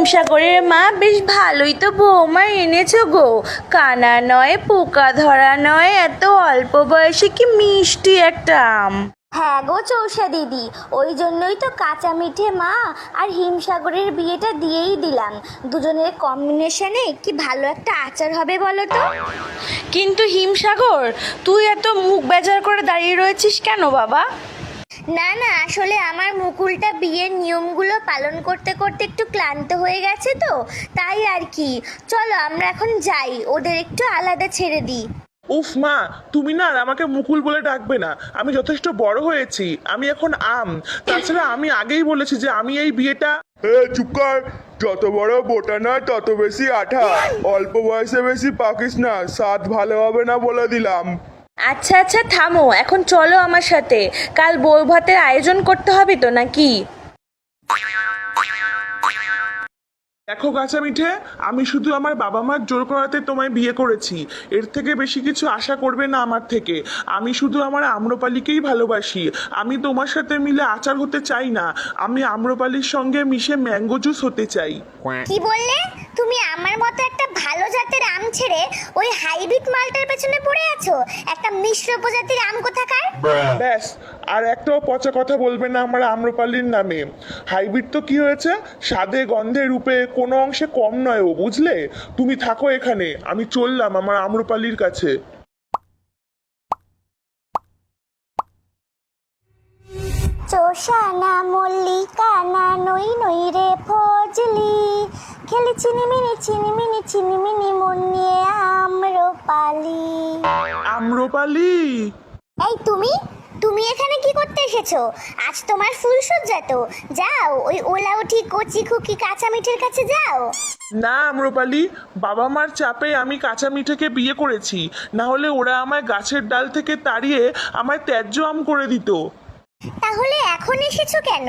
হিমসাগরের মা, বেশ ভালোই তো বৌমা এনেছো গো। কানা নয়, পোকা ধরা নয়, এত অল্প বয়সে কি মিষ্টি একটা আম। হ্যাঁ গো চৌষা দিদি, ওই জন্যই তো কাঁচা মিঠে মা আর হিমসাগরের বিয়েটা দিয়েই দিলাম। দুজনের কম্বিনেশনে কি ভালো একটা আচার হবে বলো তো। কিন্তু হিমসাগর, তুই এত মুখ বেজার করে দাঁড়িয়ে রয়েছিস কেন বাবা? না না, আসলে আমার মুকুলটা বিয়ের নিয়মগুলো পালন করতে করতে একটু ক্লান্ত হয়ে গেছে তো, তাই আর কি। চলো আমরা এখন যাই, ওদের একটু আলাদা ছেড়ে দিই। উফ মা, তুমি না আর আমাকে মুকুল বলে ডাকবে না। আমি যথেষ্ট বড় হয়েছি, আমি এখন আম। তাছাড়া আমি আগেই বলেছি যে আমি এই বিয়েটা। চুপ কর। যত বড় বোটা নয় তত বেশি আঠা। অল্প বয়সে বেশি পাকিস না, স্বাদ ভালো হবে না বলে দিলাম। আচ্ছা আচ্ছা থামো, এখন চলো আমার সাথে। কাল বউ ভাতের আয়োজন করতে হবে তো নাকি? দেখো কাঁচা মিঠে, আমি শুধু আমার বাবা মার জোর করাতে তোমায় বিয়ে করেছি। এর থেকে বেশি কিছু আশা করবে না আমার থেকে। আমি শুধু আমার আম্রপালিকেই ভালোবাসি। আমি তোমার সাথে মিলে আচার হতে চাই না, আমি আম্রপালির সঙ্গে মিশে ম্যাঙ্গো জুস হতে চাই। কি বললে? তুমি আমার মতো একটা ভালো জাতের আম ছেড়ে ওই হাইব্রিড মালটার পেছনে পড়ে আছো? একটা মিশ্র প্রজাতির আম কোথাকার। ব্যাস, আর একটাও পচা কথা বলবে না আমার আম্রপালির নামে। হাইব্রিড তো কি হয়েছে, স্বাদে গন্ধে রূপে কোনো অংশে কম নয় ও, বুঝলে? তুমি থাকো এখানে, আমি চললাম আমার আম্রপালির কাছে। চোষানা মল্লিকা না নই নই রে ফজলি, খেলি চিনিমিনি চিনিমিনি চিনিমিনি মন নিয়ে আম্রপালি। আম্রপালি, এই তুমি তুমি এখানে কি করতে এসেছো? আজ তোমার ফুলসজ্জা তো, যাও ওই ওলাউঠি কচি খুকি কাঁচা মিঠের কাছে যাও। না আম্রপালি, বাবা মার চাপে আমি কাঁচা মিঠেকে বিয়ে করেছি, না হলে ওরা আমায় গাছের ডাল থেকে তাড়িয়ে আমায় ত্যায্য আম করে দিত। তাহলে এখন এসেছো কেন?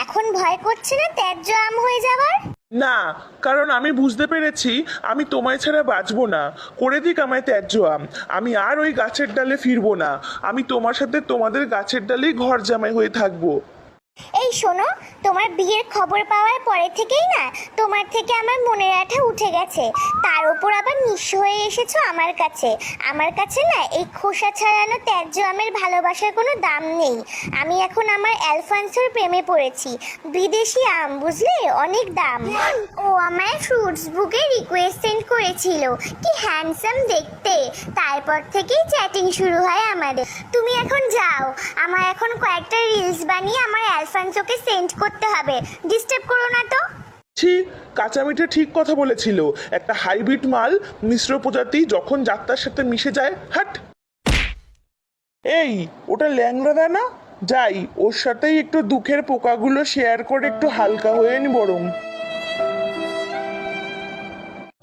এখন ভয় করছে না ত্যায্য আম হয়ে যাবার? না, কারণ আমি বুঝতে পেরেছি আমি তোমায় ছাড়া বাঁচবো না। করে দিক আমায় ত্যায্য আম, আমি আর ওই গাছের ডালে ফিরবো না। আমি তোমার সাথে তোমাদের গাছের ডালেই ঘর জামাই হয়ে থাকবো। এই শোনো, তোমার বিয়ের খবর পাওয়ার পরে থেকেই না তোমার থেকে আমার মনের আঠা উঠে গেছে। তার উপর আবার নিঃস্ব হয়ে এসেছো আমার কাছে। আমার কাছে না এই খোসা ছাড়ানো ত্যায্য আমের ভালোবাসার কোনো দাম নেই। আমি এখন আমার অ্যালফান্সোর প্রেমে পড়েছি। বিদেশি আম, বুঝলে, অনেক দাম। ও আমায় ফ্রুটস বুকে রিকোয়েস্ট সেন্ড করেছিল, কি হ্যান্ডসাম দেখতে। তারপর থেকেই চ্যাটিং শুরু হয় আমাদের। তুমি এখন যাও, আমার এখন কয়েকটা রিলস বানিয়ে আমার অ্যালফান্সোকে সেন্ড করতে হবে। ডিস্টার্ব করো না তো। ছি, কাঁচা মিঠে ঠিক কথা বলেছিল। একটা হাইব্রিড মাল, মিশ্র প্রজাতি যখন যাত্রার সাথে মিশে যায়, হাট। এই, ওটা ল্যাংড়া না? যাই, ওর সাথেই একটু দুঃখের পোকাগুলো শেয়ার করে একটু হালকা হয়ে নি বরং।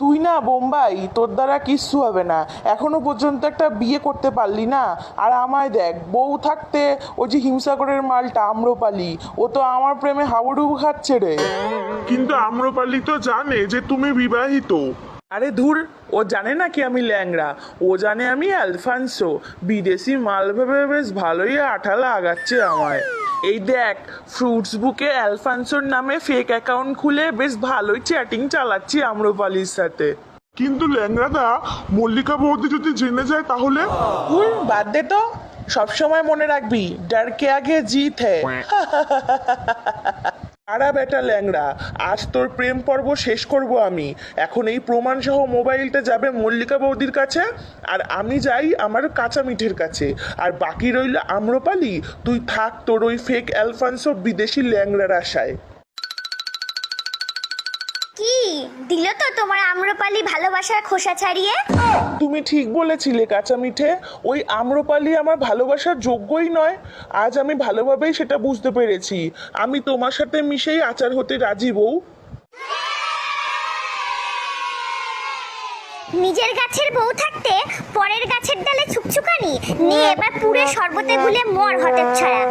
তুই না বোম্বাই, তোর দ্বারা কিচ্ছু হবে না। এখনো পর্যন্ত একটা বিয়ে করতে পারলি না। আর আমায় দেখ, বউ থাকতে ওই যে হিমসাগরের মালটা আম্রপালি, ও তো আমার প্রেমে হাবুডুবু খাচ্ছে রে। কিন্তু আম্রপালি তো জানে যে তুমি বিবাহিত। আরে ধুর, ও জানে না কি আমি ল্যাংড়া, ও জানে আমি অ্যালফান্সো। বিদেশি মাল ভেবে বেশ ভালোই আঠা লাগাচ্ছে আমায়। এই দেখ, ফ্রুটস বুকে অ্যালফান্সোর নামে ফেক অ্যাকাউন্ট খুলে বেশ ভালোই চ্যাটিং চালাচ্ছি আম্রপালির সাথে। কিন্তু ল্যাংড়াদা, মল্লিকা বৌদি যদি জেনে যায় তাহলে? বাদ দে তো, সবসময় মনে রাখবি, ডর কে আগে জিত হ্যায়। আরা বেটা ল্যাংড়া, আজ তোর প্রেম পর্ব শেষ করব আমি। এখন এই প্রমাণ সহ মোবাইলটা যাবে মল্লিকা বৌদির কাছে, আর আমি যাই আমার কাঁচা মিঠের কাছে। আর বাকি রইল আম্রপালি, তুই থাক তোর ওই ফেক অ্যালফান্সো বিদেশি ল্যাংড়ার আশায়। কি দিল তো তোমার আম্রপালি ভালোবাসার খোসা ছাড়িয়ে? তুমি ঠিক বলেছিলে কাঁচা মিঠে, ওই আম্রপালি আমার ভালোবাসার যোগ্যই নয়। আজ আমি ভালোভাবেই সেটা বুঝতে পেরেছি। আমি তোমার সাথে মিশেই আচার হতে রাজি বউ। নিজের গাছের বউ থাকতে পরের গাছের ডালে ছুকছুকানি নিয়ে এবার পুরে শরবতে গুলে মর হতে ছাড়া।